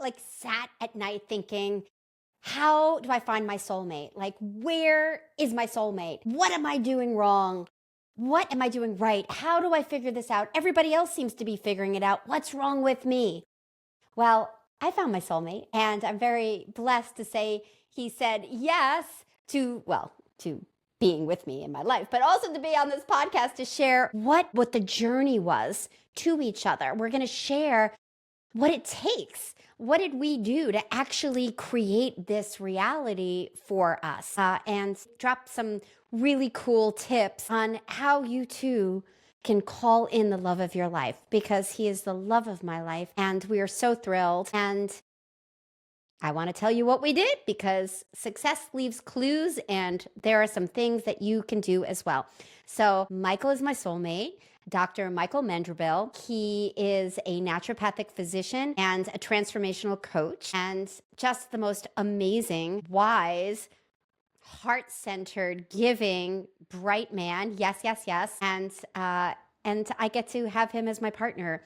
like sat at night thinking, how do I find my soulmate? Like, where is my soulmate? What am I doing wrong? What am I doing right? How do I figure this out? Everybody else seems to be figuring it out. What's wrong with me? Well, I found my soulmate, and I'm very blessed to say he said yes to, well, to being with me in my life, but also to be on this podcast to share what the journey was to each other. We're going to share what it takes. What did we do to actually create this reality for us? And drop some really cool tips on how you too can call in the love of your life, because he is the love of my life. And we are so thrilled. And I want to tell you what we did, because success leaves clues, and there are some things that you can do as well. So Michael is my soulmate, Dr. Michael Mendribil. He is a naturopathic physician and a transformational coach, and just the most amazing, wise, heart-centered, giving, bright man. Yes, yes, yes. And I get to have him as my partner.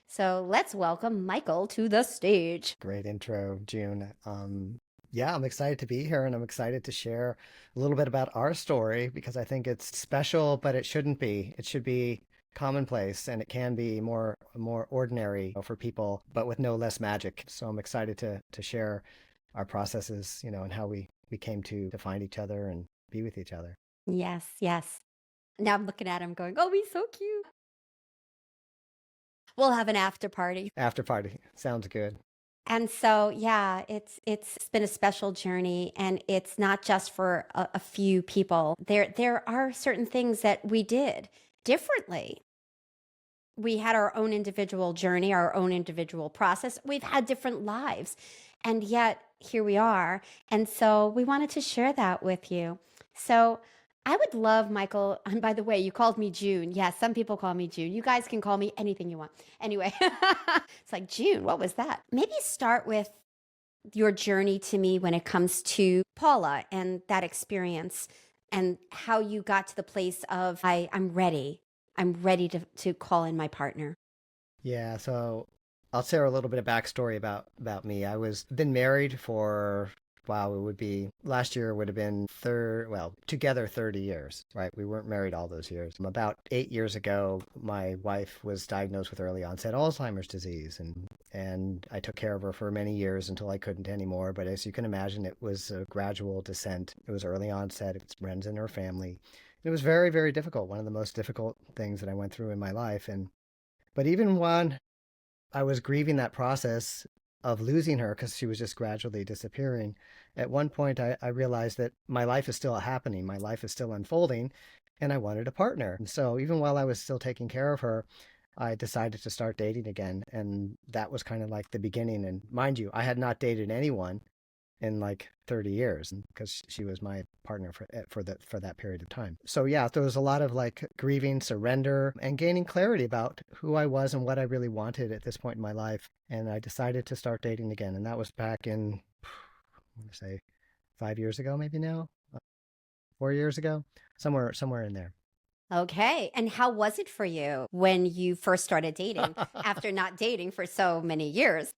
So let's welcome Michael to the stage. Great intro, June. Yeah, I'm excited to be here, and I'm excited to share a little bit about our story, because I think it's special, but it shouldn't be. It should be commonplace, and it can be more ordinary for people, but with no less magic. So I'm excited to share our processes, and how we came to find each other and be with each other. Yes, yes. Now I'm looking at him going, oh, he's so cute. We'll have an after party. After party. Sounds good. And so, yeah, it's been a special journey, and it's not just for a few people. There are certain things that we did differently. We had our own individual journey, our own individual process. We've had different lives, and yet here we are. And so we wanted to share that with you. So I would love, Michael, and by the way, you called me June. Yes, some people call me June. You guys can call me anything you want. Anyway, it's like, June, what was that? Maybe start with your journey to me when it comes to Paula and that experience, and how you got to the place of, I'm ready. I'm ready to call in my partner. Yeah, so I'll share a little bit of backstory about me. I was been married for, wow, it would be, last year would have been together 30 years, right? We weren't married all those years. About 8 years ago, my wife was diagnosed with early onset Alzheimer's disease, and I took care of her for many years until I couldn't anymore. But as you can imagine, it was a gradual descent. It was early onset. It runs in her family. It was very, very difficult. One of the most difficult things that I went through in my life. But even when I was grieving that process of losing her, because she was just gradually disappearing, at one point I realized that my life is still happening. My life is still unfolding, and I wanted a partner. And so even while I was still taking care of her, I decided to start dating again. And that was kind of like the beginning. And mind you, I had not dated anyone in like 30 years, because she was my partner for that period of time. So yeah, there was a lot of like grieving, surrender, and gaining clarity about who I was and what I really wanted at this point in my life. And I decided to start dating again. And that was back in, I'm going to say 5 years ago, maybe now, 4 years ago, somewhere in there. Okay. And how was it for you when you first started dating after not dating for so many years?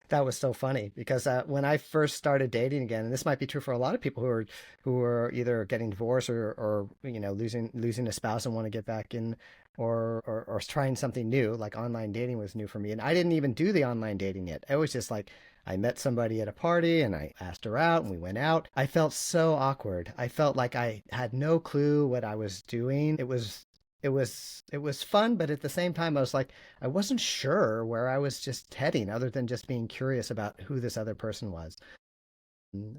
That was so funny, because when I first started dating again, and this might be true for a lot of people who are either getting divorced or losing a spouse and want to get back in, or trying something new, like online dating was new for me. And I didn't even do the online dating yet. It was just like I met somebody at a party and I asked her out and we went out. I felt so awkward. I felt like I had no clue what I was doing. It was fun, but at the same time, I was like, I wasn't sure where I was just heading, other than just being curious about who this other person was.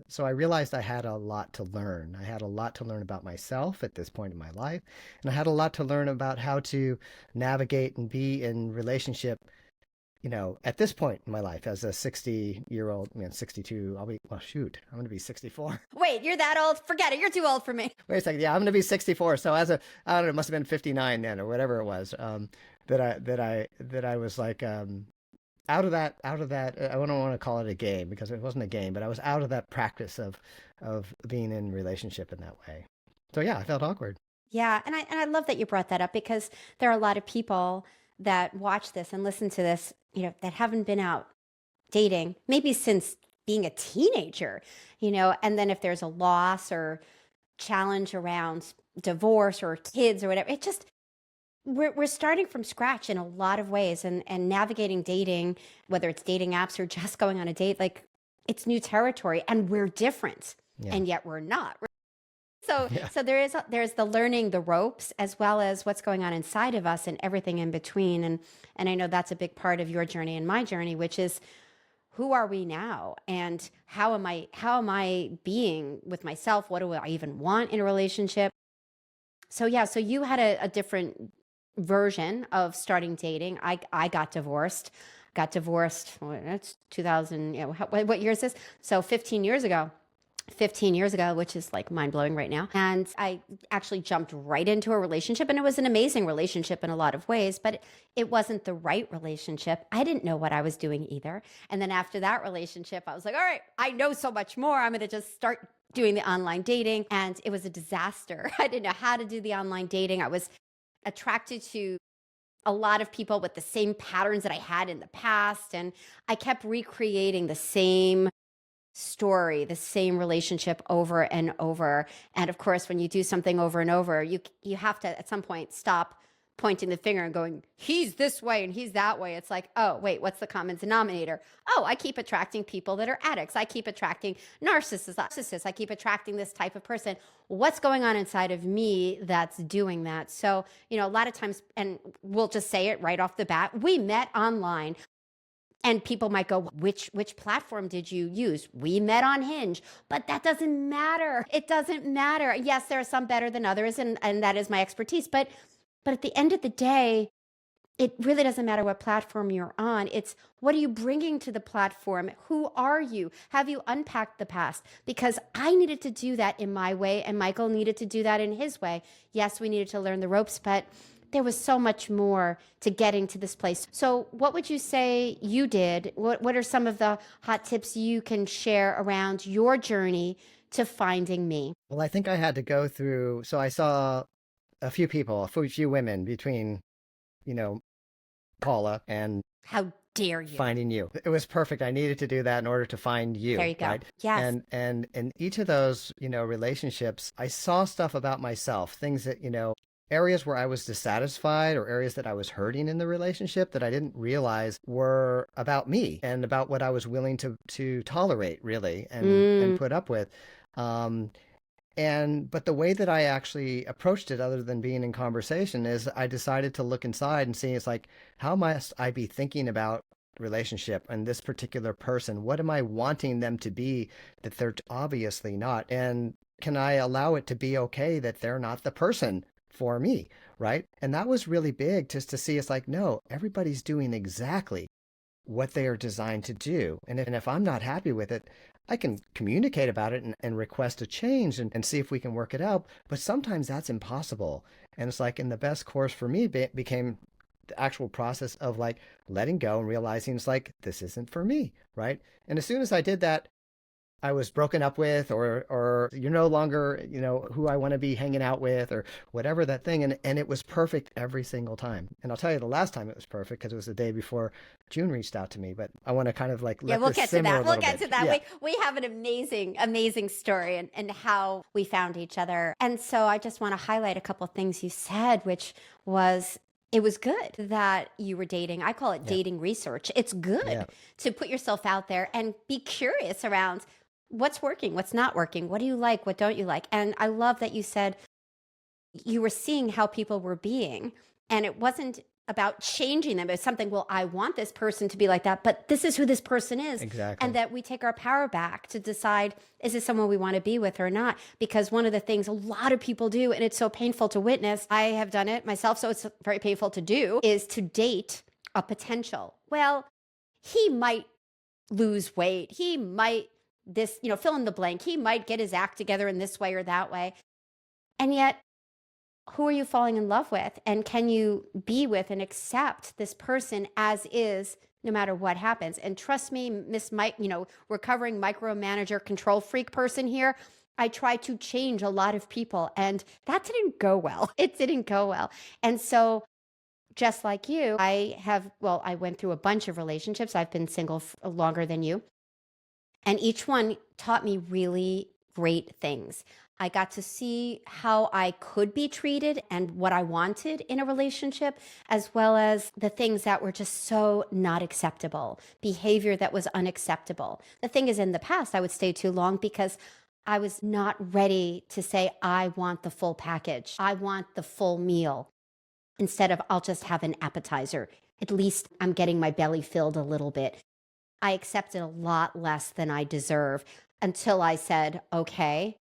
So I realized I had a lot to learn. I had a lot to learn about myself at this point in my life, and I had a lot to learn about how to navigate and be in relationship at this point in my life, as a 60-year-old, 62, I'm going to be 64. Wait, you're that old? Forget it. You're too old for me. Wait a second. Yeah, I'm going to be 64. So I don't know, it must have been 59 then or whatever it was, that I was like, out of that, I don't want to call it a game because it wasn't a game, but I was out of that practice of being in relationship in that way. So yeah, I felt awkward. Yeah, and I love that you brought that up because there are a lot of people that watch this and listen to this, that haven't been out dating maybe since being a teenager, and then if there's a loss or challenge around divorce or kids or whatever, it just we're starting from scratch in a lot of ways, and navigating dating, whether it's dating apps or just going on a date, like it's new territory, and we're different, Yeah. and yet we're not. So, Yeah. so there's the learning the ropes as well as what's going on inside of us and everything in between. And I know that's a big part of your journey and my journey, which is who are we now and how am I being with myself? What do I even want in a relationship? So yeah, so you had a different version of starting dating. I got divorced. Well, that's 2000, what year is this? So 15 years ago. 15 years ago, which is like mind blowing right now. And I actually jumped right into a relationship, and it was an amazing relationship in a lot of ways, but it wasn't the right relationship. I didn't know what I was doing either. And then after that relationship, I was like, all right, I know so much more. I'm going to just start doing the online dating. And it was a disaster. I didn't know how to do the online dating. I was attracted to a lot of people with the same patterns that I had in the past. And I kept recreating the same story, the same relationship over and over. And of course, when you do something over and over, you have to at some point stop pointing the finger and going, he's this way and he's that way. It's like, oh, wait, what's the common denominator? Oh, I keep attracting people that are addicts. I keep attracting narcissists. I keep attracting this type of person. What's going on inside of me that's doing that? So, a lot of times, and we'll just say it right off the bat, we met online. And people might go, which platform did you use? We met on Hinge, but that doesn't matter. It doesn't matter. Yes, there are some better than others, and that is my expertise. But at the end of the day, it really doesn't matter what platform you're on. It's what are you bringing to the platform? Who are you? Have you unpacked the past? Because I needed to do that in my way, and Michael needed to do that in his way. Yes, we needed to learn the ropes, but there was so much more to getting to this place. So what would you say you did? What are some of the hot tips you can share around your journey to finding me? Well, I think I had to go through, so I saw a few women between, Paula and How dare you? finding you. It was perfect. I needed to do that in order to find you. There you go. Right? Yes. And in each of those, relationships, I saw stuff about myself, things that, areas where I was dissatisfied or areas that I was hurting in the relationship that I didn't realize were about me and about what I was willing to tolerate really and put up with. But the way that I actually approached it, other than being in conversation, is I decided to look inside and see, it's like, how must I be thinking about relationship and this particular person? What am I wanting them to be that they're obviously not? And can I allow it to be okay that they're not the person for me, right? And that was really big, just to see, it's like, no, everybody's doing exactly what they are designed to do. And if I'm not happy with it, I can communicate about it and request a change and see if we can work it out. But sometimes that's impossible. And it's like, and the best course for me became the actual process of like letting go and realizing it's like, this isn't for me, right? And as soon as I did that, I was broken up with, or you're no longer, who I want to be hanging out with, or whatever that thing. And it was perfect every single time. And I'll tell you the last time it was perfect because it was the day before June reached out to me. But I want to kind of like let we'll this get to simmer that. a We'll little get bit. to that. Yeah. We have an amazing story and how we found each other. And so I just want to highlight a couple of things you said, which was, it was good that you were dating. I call it dating research. It's good to put yourself out there and be curious around what's working, what's not working, what do you like, what don't you like. And I love that you said you were seeing how people were being, and it wasn't about changing them. It was something, well, I want this person to be like that, but this is who this person is. Exactly. And that we take our power back to decide, is this someone we want to be with or not? Because one of the things a lot of people do, and it's so painful to witness, I have done it myself, so it's very painful to do, is to date a potential. Well, he might lose weight. He might this, fill in the blank. He might get his act together in this way or that way. And yet, who are you falling in love with? And can you be with and accept this person as is, no matter what happens? And trust me, Miss Mike, recovering micromanager, control freak person here, I tried to change a lot of people, and that didn't go well. It didn't go well. And so, just like you, I went through a bunch of relationships. I've been single longer than you. And each one taught me really great things. I got to see how I could be treated and what I wanted in a relationship, as well as the things that were just so not acceptable, behavior that was unacceptable. The thing is, in the past, I would stay too long because I was not ready to say, I want the full package. I want the full meal instead of I'll just have an appetizer. At least I'm getting my belly filled a little bit. I accepted a lot less than I deserve until I said, okay,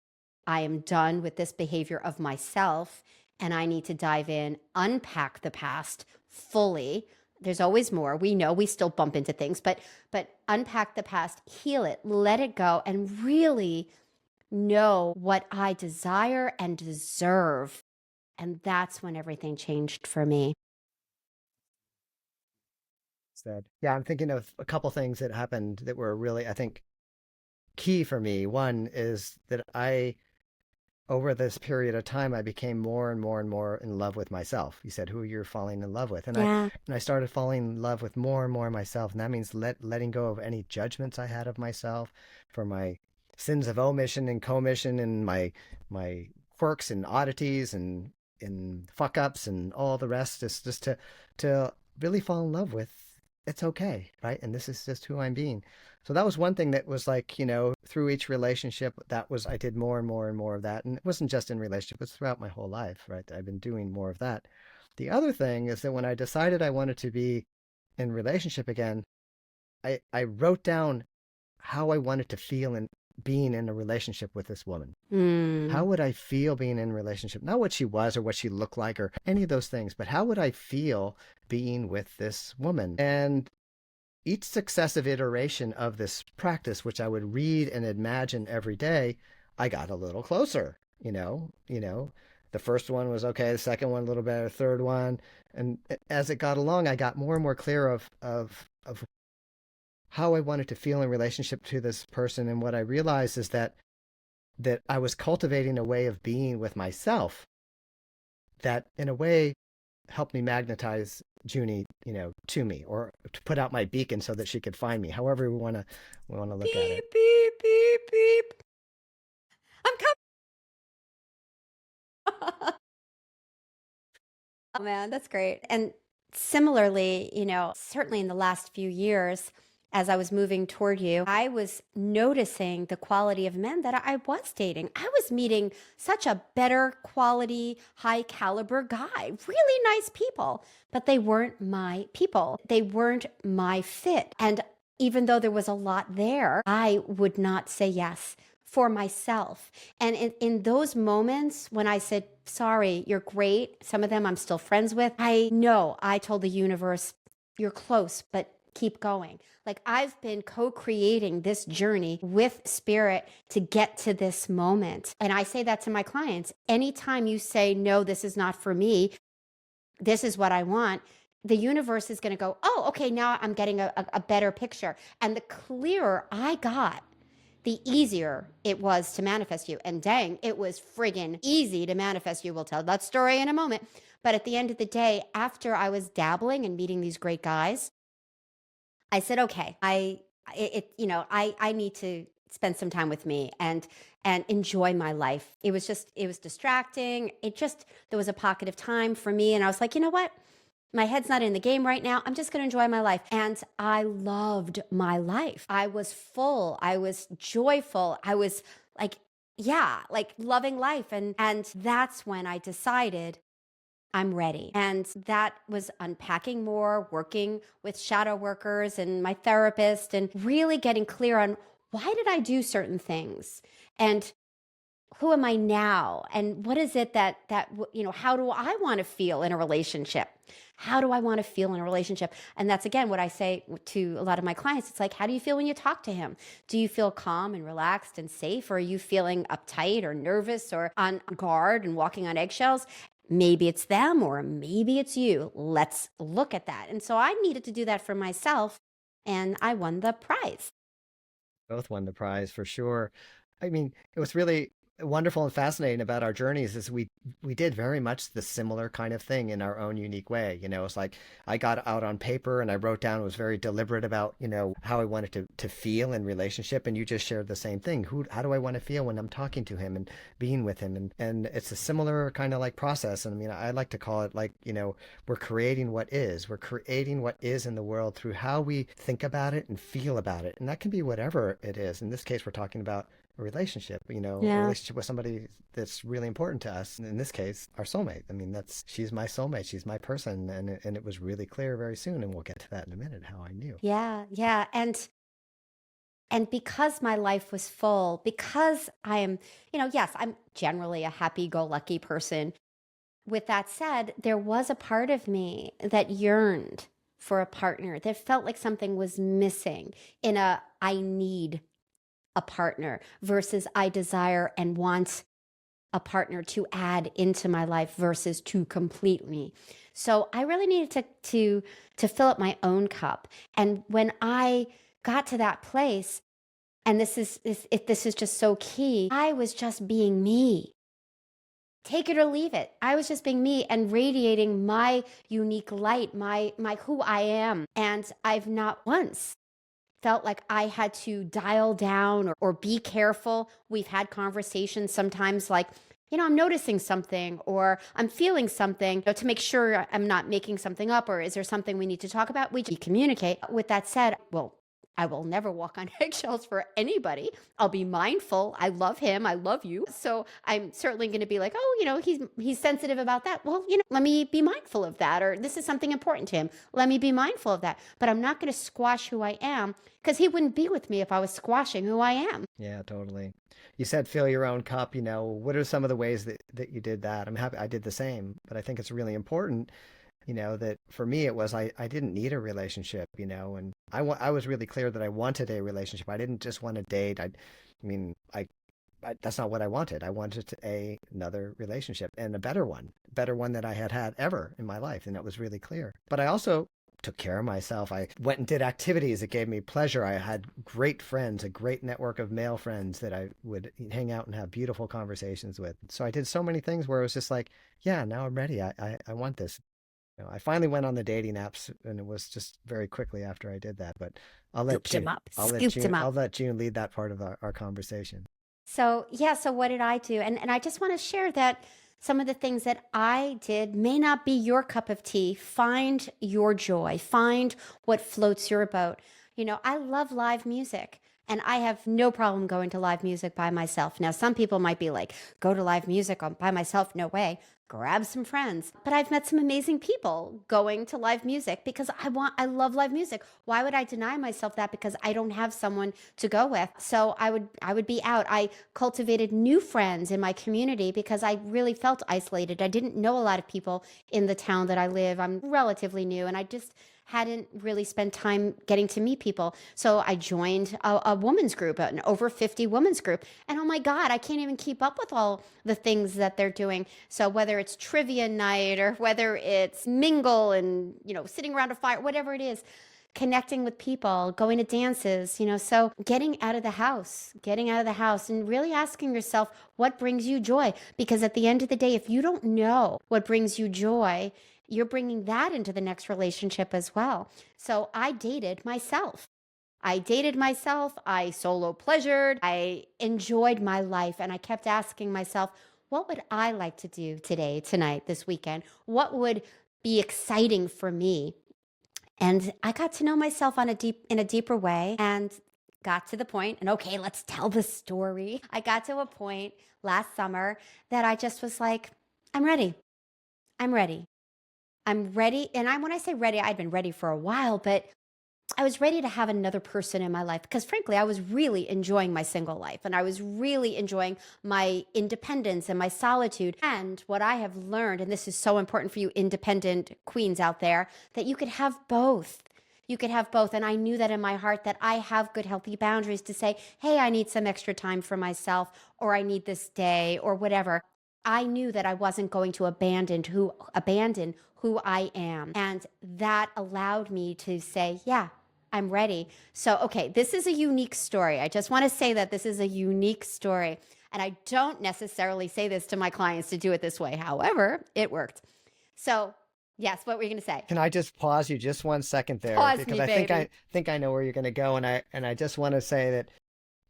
I am done with this behavior of myself and I need to dive in, unpack the past fully. There's always more. We know we still bump into things, but unpack the past, heal it, let it go, and really know what I desire and deserve. And that's when everything changed for me. Said, yeah, I'm thinking of a couple things that happened that were really, I think, key for me. One is that over this period of time, I became more and more and more in love with myself. You said, who you're falling in love with. Yeah. I started falling in love with more and more myself. And that means letting go of any judgments I had of myself for my sins of omission and commission and my quirks and oddities and fuck ups and all the rest, is just to really fall in love with it's okay, right? And this is just who I'm being. So that was one thing that was like, through each relationship, I did more and more and more of that. And it wasn't just in relationship, it was throughout my whole life, right? I've been doing more of that. The other thing is that when I decided I wanted to be in relationship again, I wrote down how I wanted to feel in being in a relationship with this woman. How would I feel being in a relationship? Not what she was or what she looked like or any of those things, but how would I feel being with this woman? And each successive iteration of this practice, which I would read and imagine every day, I got a little closer, The first one was okay, the second one a little better, third one. And as it got along, I got more and more clear of how I wanted to feel in relationship to this person. And what I realized is that I was cultivating a way of being with myself that in a way helped me magnetize Junie, to me, or to put out my beacon so that she could find me. However we want to look Beep, at it. beep, beep, beep. I'm coming. Oh man, that's great. And similarly, certainly in the last few years, as I was moving toward you, I was noticing the quality of men that I was dating. I was meeting such a better quality, high caliber guy, really nice people, but they weren't my people. They weren't my fit. And even though there was a lot there, I would not say yes for myself. And in those moments when I said, sorry, you're great, some of them I'm still friends with, I know I told the universe, you're close, but keep going. Like I've been co-creating this journey with spirit to get to this moment. And I say that to my clients. Anytime you say, no, this is not for me, this is what I want, the universe is going to go, oh, okay, now I'm getting a better picture. And the clearer I got, the easier it was to manifest you. And dang, it was friggin' easy to manifest you. We'll tell that story in a moment. But at the end of the day, after I was dabbling and meeting these great guys, I said, okay, I need to spend some time with me and enjoy my life. It was distracting. There was a pocket of time for me. And I was like, you know what? My head's not in the game right now. I'm just going to enjoy my life. And I loved my life. I was full. I was joyful. I was like loving life. And that's when I decided I'm ready. And that was unpacking more, working with shadow workers and my therapist, and really getting clear on why did I do certain things? And who am I now? And what is it how do I want to feel in a relationship? How do I want to feel in a relationship? And that's again what I say to a lot of my clients. It's like, how do you feel when you talk to him? Do you feel calm and relaxed and safe? Or are you feeling uptight or nervous or on guard and walking on eggshells? Maybe it's them or maybe it's you. Let's look at that. And so I needed to do that for myself, and I won the prize. Both won the prize for sure. I mean, it was really wonderful and fascinating about our journeys is we did very much the similar kind of thing in our own unique way. It's like I got out on paper and I wrote down, was very deliberate about, how I wanted to feel in relationship. And you just shared the same thing. How do I want to feel when I'm talking to him and being with him? And it's a similar kind of like process. And I mean, I like to call it like, we're creating what is. We're creating what is in the world through how we think about it and feel about it. And that can be whatever it is. In this case, we're talking about a relationship, a Yeah. relationship with somebody that's really important to us. In this case, our soulmate. I mean, she's my soulmate. She's my person. And it was really clear very soon. And we'll get to that in a minute, how I knew. Yeah. Yeah. And because my life was full, because I am, yes, I'm generally a happy-go-lucky person. With that said, there was a part of me that yearned for a partner, that felt like something was missing in a I need a partner versus I desire and want a partner to add into my life versus to complete me. So I really needed to fill up my own cup. And when I got to that place, and this is just so key, I was just being me. Take it or leave it. I was just being me and radiating my unique light, my who I am. And I've not once felt like I had to dial down or be careful. We've had conversations sometimes like, I'm noticing something or I'm feeling something, to make sure I'm not making something up, or is there something we need to talk about? We communicate. With that said, well, I will never walk on eggshells for anybody. I'll be mindful. I love him. I love you. So I'm certainly going to be like, oh, he's sensitive about that. Well, let me be mindful of that. Or this is something important to him. Let me be mindful of that. But I'm not going to squash who I am, because he wouldn't be with me if I was squashing who I am. Yeah, totally. You said fill your own cup. What are some of the ways that you did that? I'm happy I did the same, but I think it's really important, that for me it was I didn't need a relationship, and I was really clear that I wanted a relationship. I didn't just want to date. I mean, that's not what I wanted. I wanted another relationship, and a better one that I had had ever in my life, and that was really clear. But I also took care of myself. I went and did activities that gave me pleasure. I had great friends, a great network of male friends that I would hang out and have beautiful conversations with. So I did so many things where it was just like, yeah, now I'm ready. I want this. I finally went on the dating apps, and it was just very quickly after I did that. But Scooped him up. Scooped him I'll up. let June lead that part of our conversation. So, yeah, so what did I do? And I just want to share that some of the things that I did may not be your cup of tea. Find your joy, find what floats your boat. I love live music, and I have no problem going to live music by myself. Now, some people might be like, go to live music by myself? No way. Grab some friends. But I've met some amazing people going to live music because I love live music. Why would I deny myself that because I don't have someone to go with? So I would be out. I cultivated new friends in my community because I really felt isolated. I didn't know a lot of people in the town that I live. I'm relatively new, and I just hadn't really spent time getting to meet people. So I joined a women's group, an over 50 women's group. And oh my God, I can't even keep up with all the things that they're doing. So whether it's trivia night or whether it's mingle and, sitting around a fire, whatever it is, connecting with people, going to dances, so getting out of the house and really asking yourself what brings you joy. Because at the end of the day, if you don't know what brings you joy, you're bringing that into the next relationship as well. So I dated myself. I solo pleasured. I enjoyed my life. And I kept asking myself, what would I like to do today, tonight, this weekend? What would be exciting for me? And I got to know myself in a deeper way, and got to the point, and okay, let's tell the story. I got to a point last summer that I just was like, I'm ready. I'm ready. I'm ready. And when I say ready, I'd been ready for a while, but I was ready to have another person in my life because, frankly, I was really enjoying my single life and I was really enjoying my independence and my solitude. And what I have learned, and this is so important for you independent queens out there, that you could have both. You could have both. And I knew that in my heart that I have good, healthy boundaries to say, hey, I need some extra time for myself, or I need this day, or whatever. I knew that I wasn't going to abandon who I am. And that allowed me to say, yeah, I'm ready. So, okay, this is a unique story. I just want to say that this is a unique story. And I don't necessarily say this to my clients to do it this way. However, it worked. So, yes, what were you going to say? Can I just pause you just 1 second there? Pause Because me, I baby. think I know where you're going to go. And I just want to say that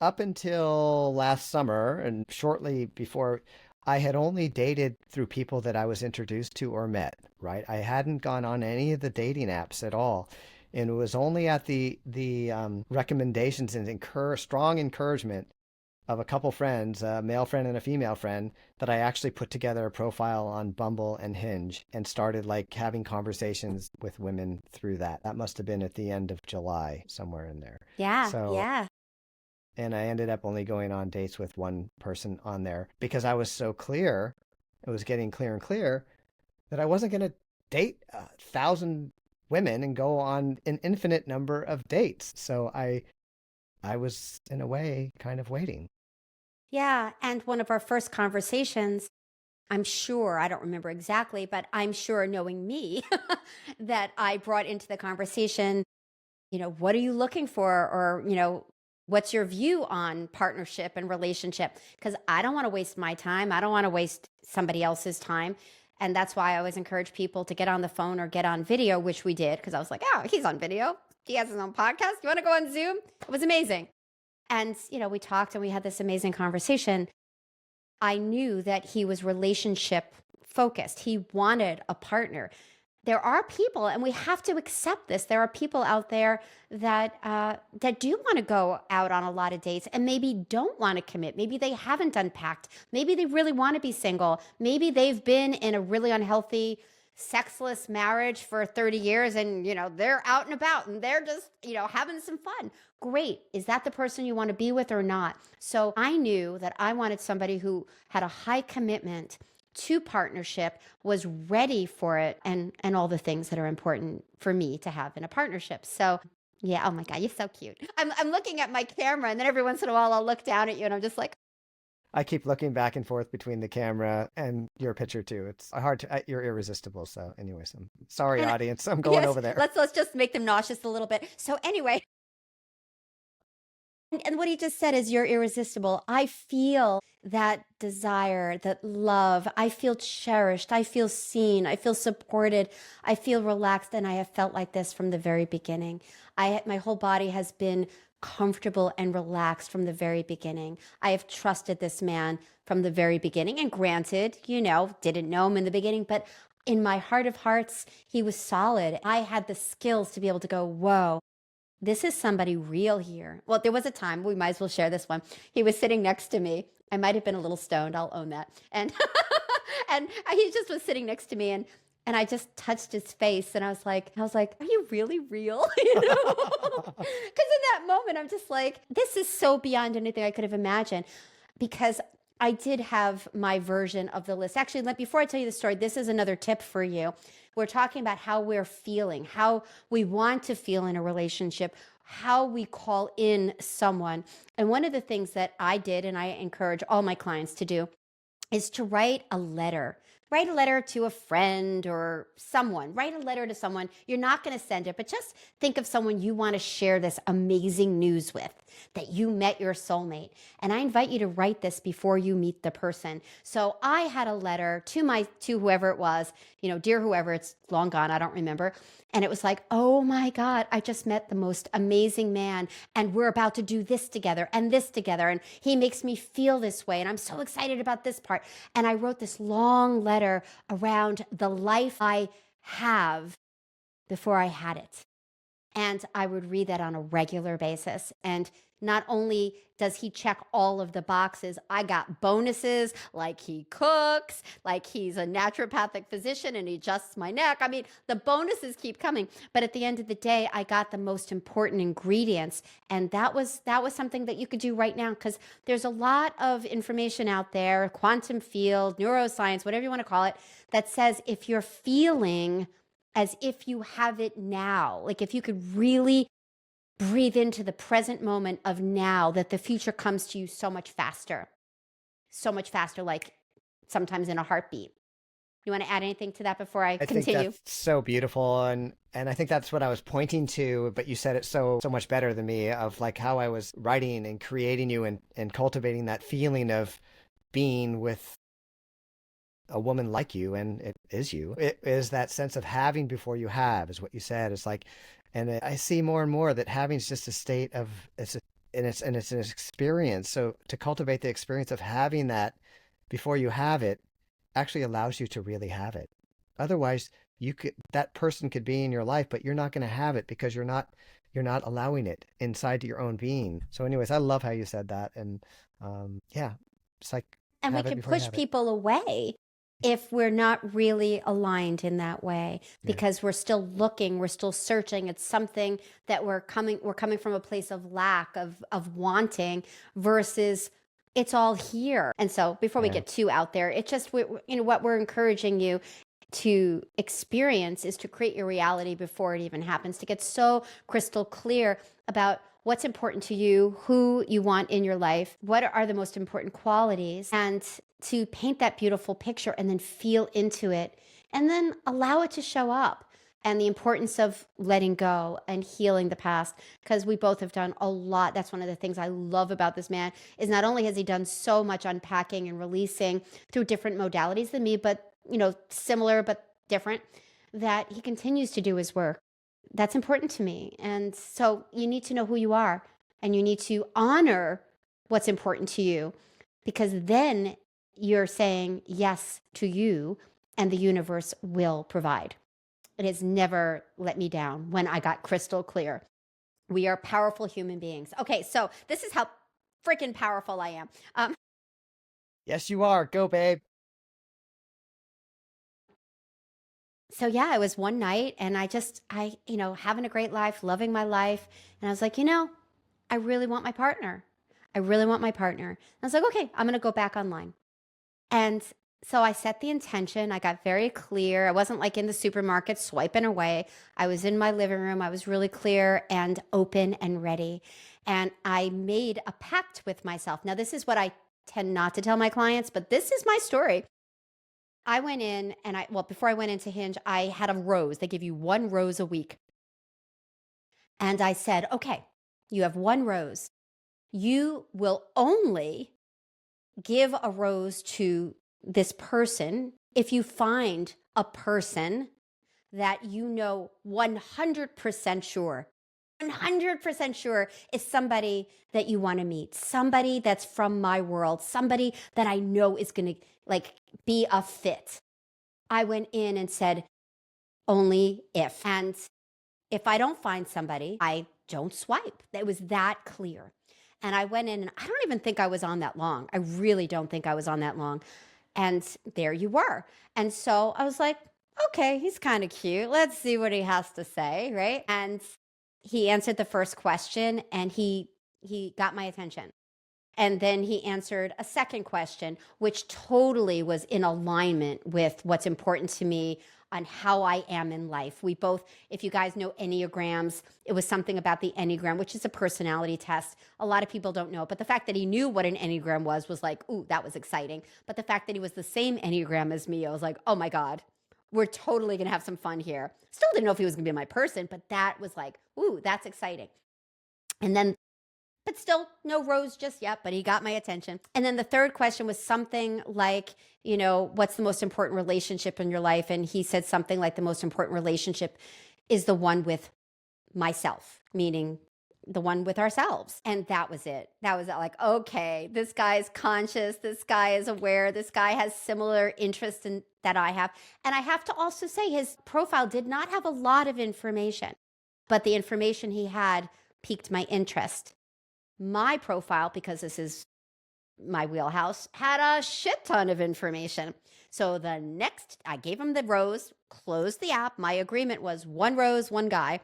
up until last summer and shortly before, I had only dated through people that I was introduced to or met, right? I hadn't gone on any of the dating apps at all. And it was only at the recommendations and strong encouragement of a couple friends, a male friend and a female friend, that I actually put together a profile on Bumble and Hinge and started like having conversations with women through that. That must have been at the end of July, somewhere in there. Yeah, So, yeah. and I ended up only going on dates with one person on there because I was so clear, it was getting clear and clear that I wasn't going to date 1,000 women and go on an infinite number of dates. So I was in a way kind of waiting. Yeah. And one of our first conversations, I'm sure, I don't remember exactly, but I'm sure knowing me that I brought into the conversation, what are you looking for? Or, what's your view on partnership and relationship? Because I don't want to waste my time. I don't want to waste somebody else's time. And that's why I always encourage people to get on the phone or get on video, which we did, because I was like, oh, he's on video. He has his own podcast. You want to go on Zoom? It was amazing. And, we talked and we had this amazing conversation. I knew that he was relationship focused. He wanted a partner. There are people, and we have to accept this. There are people out there that do want to go out on a lot of dates and maybe don't want to commit. Maybe they haven't unpacked. Maybe they really want to be single. Maybe they've been in a really unhealthy, sexless marriage for 30 years and, they're out and about and they're just, having some fun. Great. Is that the person you want to be with or not? So I knew that I wanted somebody who had a high commitment to partnership, was ready for it, and all the things that are important for me to have in a partnership. So yeah, oh my God, you're so cute. I'm looking at my camera and then every once in a while I'll look down at you and I'm just like, I keep looking back and forth between the camera and your picture too. It's hard to, you're irresistible. So anyways, I'm sorry, and audience. I'm going yes, over there. let's just make them nauseous a little bit. So anyway, and what he just said is you're irresistible. I feel that desire, that love. I feel cherished. I feel seen. I feel supported. I feel relaxed. And I have felt like this from the very beginning. My whole body has been comfortable and relaxed from the very beginning. I have trusted this man from the very beginning. And granted, didn't know him in the beginning, but in my heart of hearts, he was solid. I had the skills to be able to go, whoa, this is somebody real here. Well, there was a time, we might as well share this one. He was sitting next to me. I might have been a little stoned, I'll own that. And and he just was sitting next to me and I just touched his face and I was like, are you really real? Because in that moment, I'm just like, this is so beyond anything I could have imagined. Because I did have my version of the list. Actually, before I tell you the story, this is another tip for you. We're talking about how we're feeling, how we want to feel in a relationship, how we call in someone. And one of the things that I did, and I encourage all my clients to do, is to write a letter. Write a letter to a friend or someone. Write a letter to someone. You're not going to send it, but just think of someone you want to share this amazing news with, that you met your soulmate. And I invite you to write this before you meet the person. So I had a letter to whoever it was, dear whoever, it's long gone, I don't remember. And it was like, oh my God, I just met the most amazing man and we're about to do this together and this together. And he makes me feel this way. And I'm so excited about this part. And I wrote this long letter around the life I have before I had it. And I would read that on a regular basis. And not only does he check all of the boxes, I got bonuses like he cooks, like he's a naturopathic physician and he adjusts my neck. I mean, the bonuses keep coming. But at the end of the day, I got the most important ingredients. And that was something that you could do right now, because there's a lot of information out there, quantum field, neuroscience, whatever you want to call it, that says if you're feeling as if you have it now, like if you could really breathe into the present moment of now, that the future comes to you so much faster, like sometimes in a heartbeat. You want to add anything to that before I think continue? that's so beautiful, and I think that's what I was pointing to, but you said it so much better than me, of like how I was writing and creating you and cultivating that feeling of being with a woman like you, and it is you. It is that sense of having before you have, is what you said. It's like, and I see more and more that having is just a state of it's an experience. So to cultivate the experience of having that before you have it actually allows you to really have it. Otherwise, that person could be in your life, but you're not going to have it because you're not allowing it inside your own being. So, anyways, I love how you said that, and yeah, it's like And we have it can before you push have it. people away if we're not really aligned in that way, Yeah. because we're still looking, we're still searching. It's something that we're coming from a place of lack, of wanting, versus it's all here. And so before we Yeah. get too out there, it just, what we're encouraging you to experience is to create your reality before it even happens, to get so crystal clear about what's important to you, who you want in your life, what are the most important qualities, and to paint that beautiful picture and then feel into it and then allow it to show up. And the importance of letting go and healing the past, because we both have done a lot. That's one of the things I love about this man, is not only has he done so much unpacking and releasing through different modalities than me, but similar but different, that he continues to do his work. That's important to me. And so you need to know who you are, and you need to honor what's important to you, because then you're saying yes to you, and the universe will provide. It has never let me down when I got crystal clear. We are powerful human beings. Okay, so this is how freaking powerful I am. Yes, you are. Go, babe. So yeah, it was one night, and having a great life, loving my life. And I was like, I really want my partner. I really want my partner. And I was like, okay, I'm going to go back online. And so I set the intention. I got very clear. I wasn't like in the supermarket swiping away. I was in my living room. I was really clear and open and ready. And I made a pact with myself. Now, this is what I tend not to tell my clients, but this is my story. I went in and before I went into Hinge, I had a rose. They give you one rose a week. And I said, okay, you have one rose. You will only give a rose to this person if you find a person that 100% sure, 100% sure is somebody that you want to meet, somebody that's from my world, somebody that I know is going to be a fit. I went in and said, only if. And if I don't find somebody, I don't swipe. It was that clear. And I went in, and I don't even think I was on that long. I really don't think I was on that long. And there you were. And so I was like, okay, he's kind of cute. Let's see what he has to say, right? And he answered the first question, and he got my attention. And then he answered a second question, which totally was in alignment with what's important to me on how I am in life. We both, if you guys know Enneagrams, it was something about the Enneagram, which is a personality test. A lot of people don't know, but the fact that he knew what an Enneagram was like, ooh, that was exciting. But the fact that he was the same Enneagram as me, I was like, oh my God, we're totally gonna have some fun here. Still didn't know if he was gonna be my person, but that was like, ooh, that's exciting. And then, but still no rose just yet, but he got my attention. And then the third question was something like, what's the most important relationship in your life? And he said something like, the most important relationship is the one with myself, meaning the one with ourselves. And that was it. That was like, okay, this guy is conscious. This guy is aware. This guy has similar interests that I have. And I have to also say his profile did not have a lot of information, but the information he had piqued my interest. My profile, because this is my wheelhouse, had a shit ton of information. So the next, I gave him the rose, closed the app. My agreement was one rose, one guy.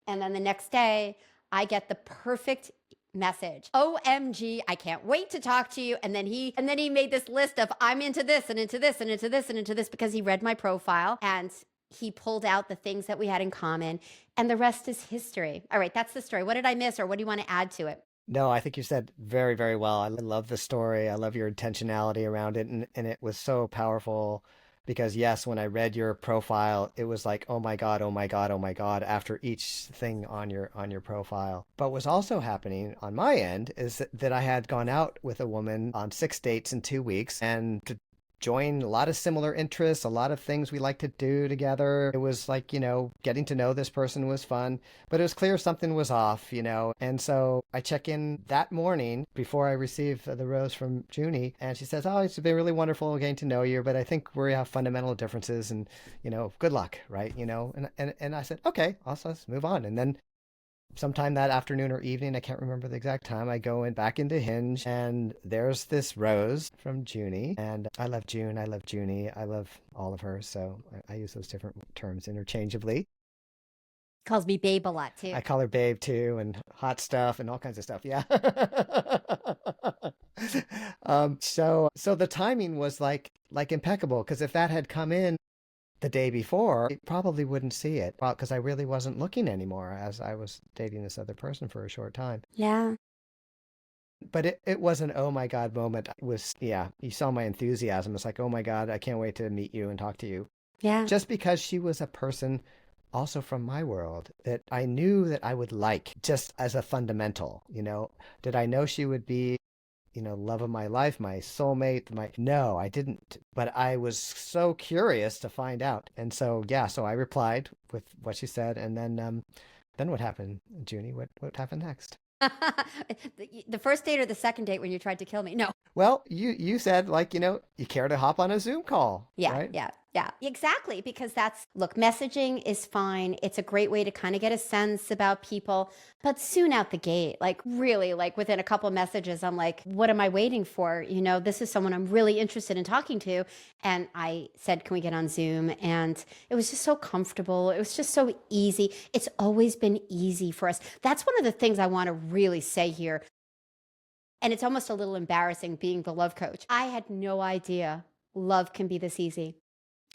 And then the next day, I get the perfect message. OMG, I can't wait to talk to you. And then he made this list of I'm into this and into this and into this and into this, because he read my profile and he pulled out the things that we had in common, and the rest is history. All right, that's the story. What did I miss, or what do you want to add to it? No, I think you said very, very well. I love the story. I love your intentionality around it. And it was so powerful because, yes, when I read your profile, it was like, oh my God, oh my God, oh my God, after each thing on your profile. But what's also happening on my end is that I had gone out with a woman on 6 dates in 2 weeks, and to join a lot of similar interests, a lot of things we like to do together. It was like, getting to know this person was fun, but it was clear something was off. And so I check in that morning before I receive the rose from Junie, and she says, oh, it's been really wonderful getting to know you, but I think we have fundamental differences, and, good luck, right? And I said, okay, let's move on. And then sometime that afternoon or evening, I can't remember the exact time, I go back into Hinge, and there's this rose from Junie. And I love June, I love Junie, I love all of her, so I use those different terms interchangeably. Calls me babe a lot too. I call her babe too, and hot stuff and all kinds of stuff. Yeah. So the timing was like impeccable, because if that had come in the day before, I probably wouldn't see it. Well, because I really wasn't looking anymore, as I was dating this other person for a short time. Yeah. But it was an oh my God moment. It was, yeah, you saw my enthusiasm. It's like, oh my God, I can't wait to meet you and talk to you. Yeah. Just because she was a person also from my world that I knew that I would like, just as a fundamental. Did I know she would be love of my life, my soulmate, no, I didn't. But I was so curious to find out. And so, yeah, so I replied with what she said. And then what happened, Junie? What happened next? The first date or the second date when you tried to kill me? No. Well, you said, like, you care to hop on a Zoom call. Yeah, right? yeah, exactly. Because look, messaging is fine. It's a great way to kind of get a sense about people. But soon out the gate, like really, like within a couple of messages, I'm like, what am I waiting for? This is someone I'm really interested in talking to. And I said, can we get on Zoom? And it was just so comfortable. It was just so easy. It's always been easy for us. That's one of the things I want to really say here. And it's almost a little embarrassing being the love coach. I had no idea love can be this easy.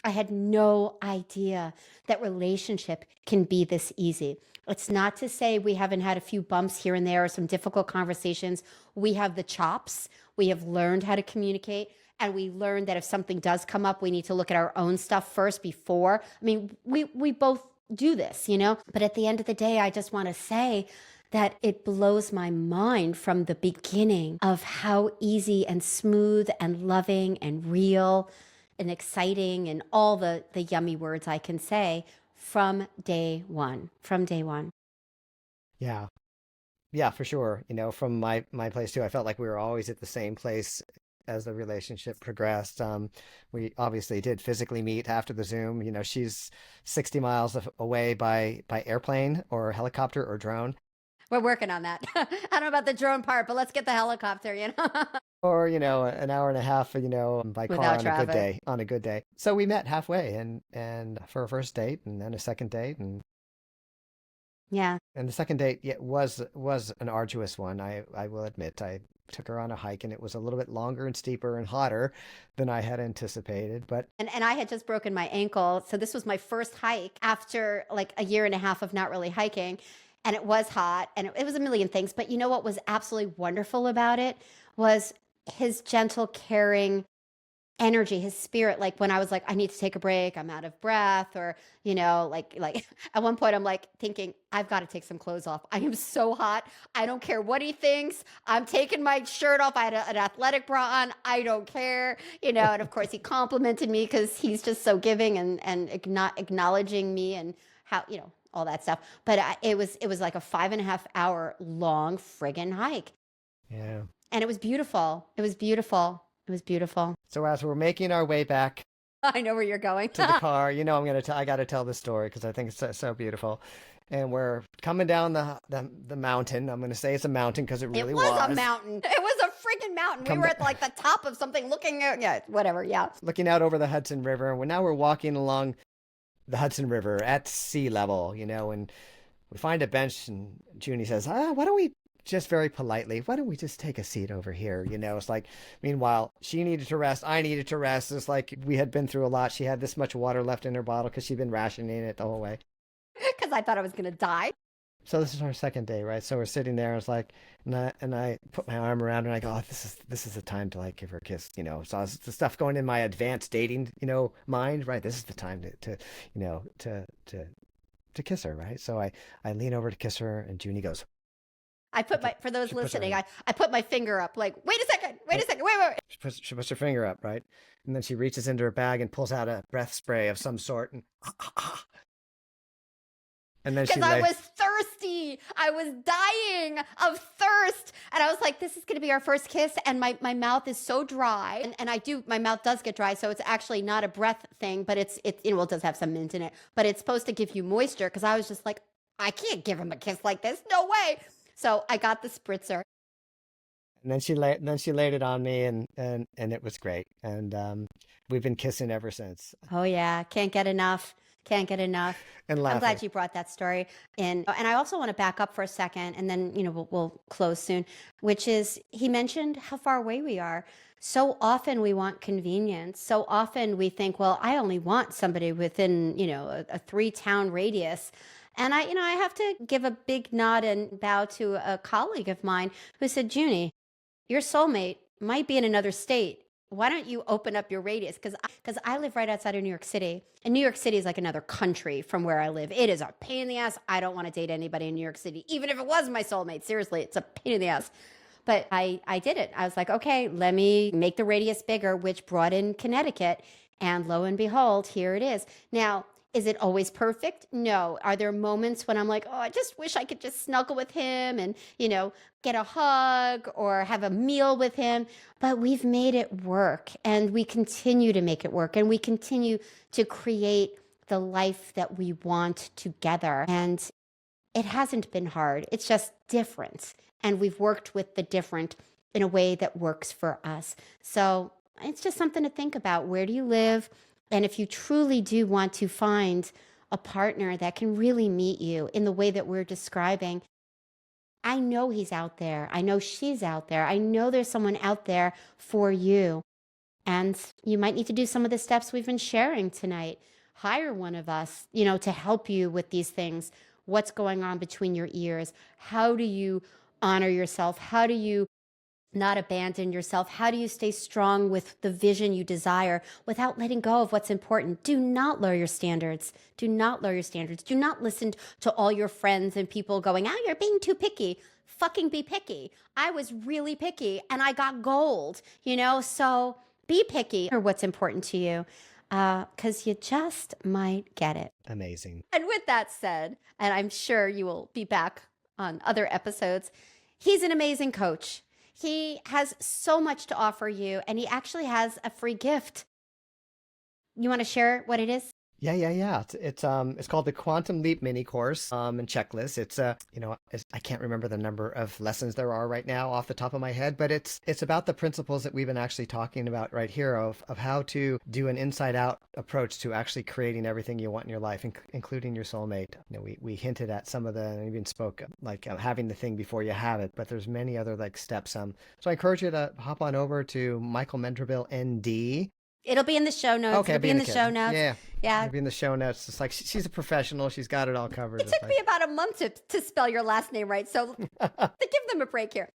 I had no idea that relationship can be this easy. It's not to say we haven't had a few bumps here and there or some difficult conversations. We have the chops. We have learned how to communicate. And we learned that if something does come up, we need to look at our own stuff first before. I mean, we both do this, But at the end of the day, I just want to say that it blows my mind from the beginning of how easy and smooth and loving and real and exciting and all the yummy words I can say from day one. Yeah. Yeah, for sure. From my place too, I felt like we were always at the same place as the relationship progressed. We obviously did physically meet after the Zoom. She's 60 miles away by airplane or helicopter or drone. We're working on that. I don't know about the drone part, but let's get the helicopter, Or, an hour and a half, by car Without on traffic. a good day. So we met halfway and for a first date, and then a second date. Yeah. And the second date, yeah, was an arduous one. I will admit. I took her on a hike, and it was a little bit longer and steeper and hotter than I had anticipated. But And I had just broken my ankle. So this was my first hike after like a year and a half of not really hiking. And it was hot, and it was a million things. But you know what was absolutely wonderful about it was his gentle, caring energy, his spirit. Like when I was like, I need to take a break, I'm out of breath, or, like at one point I'm like thinking, I've got to take some clothes off. I am so hot. I don't care what he thinks. I'm taking my shirt off. I had an athletic bra on. I don't care, and of course he complimented me because he's just so giving and acknowledging me and how, all that stuff. But it was like a 5.5 hour long friggin' hike. yeah. And it was beautiful. It was beautiful. So as we're making our way back I know where you're going. to the car. You know, I got to tell the story because I think it's so beautiful. And we're coming down the mountain. I'm gonna say it's a mountain because it really It was a mountain. It was a freaking mountain. We were at like the top of something looking at, yeah, whatever. Yeah. looking out over the Hudson River. And now we're walking along the Hudson River at sea level, you know, and we find a bench and Junie says, why don't we just very politely, why don't we just take a seat over here? You know, it's like, meanwhile, she needed to rest. I needed to rest. It's like we had been through a lot. She had this much water left in her bottle because she'd been rationing it the whole way. Because I thought I was going to die. So this is our second day, right? So we're sitting there, and it's like, and I put my arm around her, and I go, oh, this is the time to like give her a kiss, you know. So the stuff going in my advanced dating, you know, mind, right? This is the time to you know, to kiss her, right? So I lean over to kiss her, and Junie goes. I put my, for those listening, I put my finger up, like, wait a second, wait. She puts her finger up, right? And then she reaches into her bag and pulls out a breath spray of some sort, and then because I was thirsty. I was dying of thirst. And I was like, this is going to be our first kiss. And my mouth is so dry. And my mouth does get dry. So it's actually not a breath thing, but it does have some mint in it, but it's supposed to give you moisture. Because I was just like, I can't give him a kiss like this. No way. So I got the spritzer. And then she laid it on me, and it was great. And we've been kissing ever since. Oh, yeah. Can't get enough. And laughing. I'm glad you brought that story in. And I also want to back up for a second, and then, you know, we'll close soon, which is he mentioned how far away we are. So often we want convenience. So often we think, well, I only want somebody within, you know, a 3-town radius. And I have to give a big nod and bow to a colleague of mine who said, Junie, your soulmate might be in another state. Why don't you open up your radius? Because I live right outside of New York City. And New York City is like another country from where I live. It is a pain in the ass. I don't want to date anybody in New York City, even if it was my soulmate. Seriously, it's a pain in the ass. But I did it. I was like, okay, let me make the radius bigger, which brought in Connecticut. And lo and behold, here it is. Now, is it always perfect? No. Are there moments when I'm like, oh, I just wish I could just snuggle with him and, you know, get a hug or have a meal with him? But we've made it work, and we continue to make it work, and we continue to create the life that we want together. And it hasn't been hard. It's just different. And we've worked with the different in a way that works for us. So it's just something to think about. Where do you live? And if you truly do want to find a partner that can really meet you in the way that we're describing, I know he's out there. I know she's out there. I know there's someone out there for you. And you might need to do some of the steps we've been sharing tonight. Hire one of us, you know, to help you with these things. What's going on between your ears? How do you honor yourself? How do you not abandon yourself? How do you stay strong with the vision you desire without letting go of what's important? Do not lower your standards. Do not lower your standards. Do not listen to all your friends and people going, oh, you're being too picky. Fucking be picky. I was really picky and I got gold, you know? So be picky or what's important to you, because you just might get it. Amazing. And with that said, and I'm sure you will be back on other episodes, he's an amazing coach. He has so much to offer you, and he actually has a free gift. You want to share what it is? Yeah. It's called the Quantum Leap mini course and checklist. It's I can't remember the number of lessons there are right now off the top of my head, but it's about the principles that we've been actually talking about right here of how to do an inside out approach to actually creating everything you want in your life, including your soulmate. You know, we hinted at some of the, and even spoke like having the thing before you have it, but there's many other like steps. So I encourage you to hop on over to Michael Mendribil ND. It'll be in the show notes. Okay, it'll be in the show notes. Yeah. It'll be in the show notes. It's like she's a professional. She's got it all covered. It took me about a month to spell your last name right. So to give them a break here.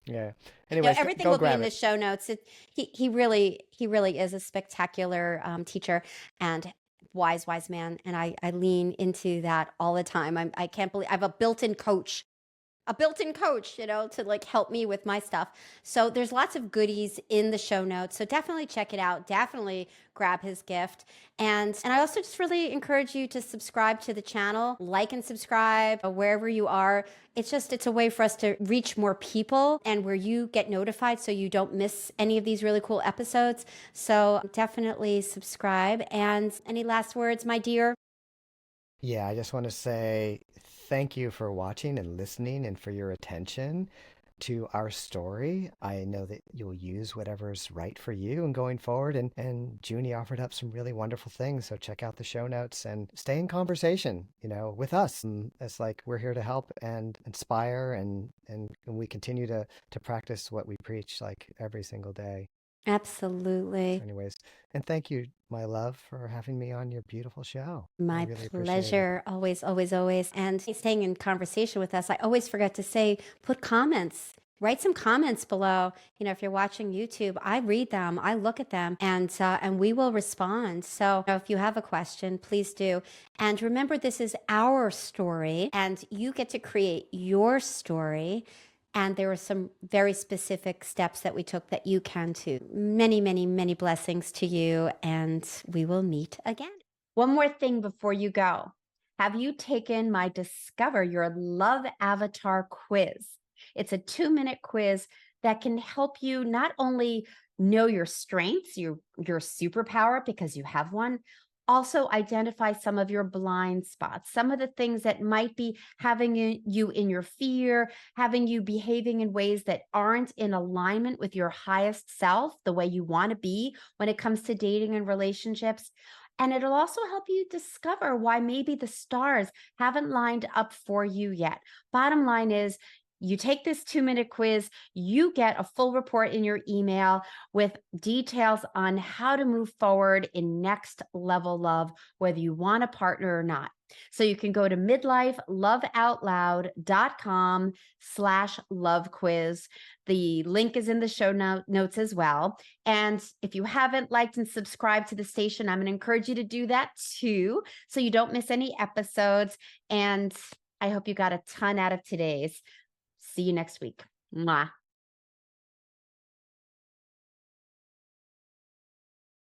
Yeah. Anyway, everything will be in the show notes. He really is a spectacular teacher and wise man. And I lean into that all the time. I can't believe I have a built-in coach a built-in coach, to like help me with my stuff. So there's lots of goodies in the show notes. So definitely check it out. Definitely grab his gift. And I also just really encourage you to subscribe to the channel, like and subscribe wherever you are. It's a way for us to reach more people and where you get notified so you don't miss any of these really cool episodes. So definitely subscribe. And any last words, my dear? Yeah, I just want to say thank you for watching and listening and for your attention to our story. I know that you'll use whatever's right for you and going forward. And Junie offered up some really wonderful things. So check out the show notes and stay in conversation, with us. And it's like we're here to help and inspire and we continue to practice what we preach like every single day. So Absolutely. anyways, and thank you, my love, for having me on your beautiful show. I My really appreciate it. pleasure. Always, always, always. And staying in conversation with us, I always forget to say, put comments. Write some comments below. If you're watching YouTube, I read them, I look at them, and we will respond. So if you have a question, please do. And remember, this is our story, and you get to create your story. And there were some very specific steps that we took that you can too. Many, many, many blessings to you, and we will meet again. One more thing before you go. Have you taken my Discover Your Love Avatar quiz? It's a 2-minute quiz that can help you not only know your strengths, your superpower, because you have one, also identify some of your blind spots, some of the things that might be having you in your fear, having you behaving in ways that aren't in alignment with your highest self, the way you want to be when it comes to dating and relationships. And it'll also help you discover why maybe the stars haven't lined up for you yet. Bottom line is, you take this 2-minute quiz, you get a full report in your email with details on how to move forward in next level love, whether you want a partner or not. So you can go to midlifeloveoutloud.com/love quiz. The link is in the show notes as well. And if you haven't liked and subscribed to the station, I'm going to encourage you to do that too, so you don't miss any episodes. And I hope you got a ton out of today's. See you next week. Mwah.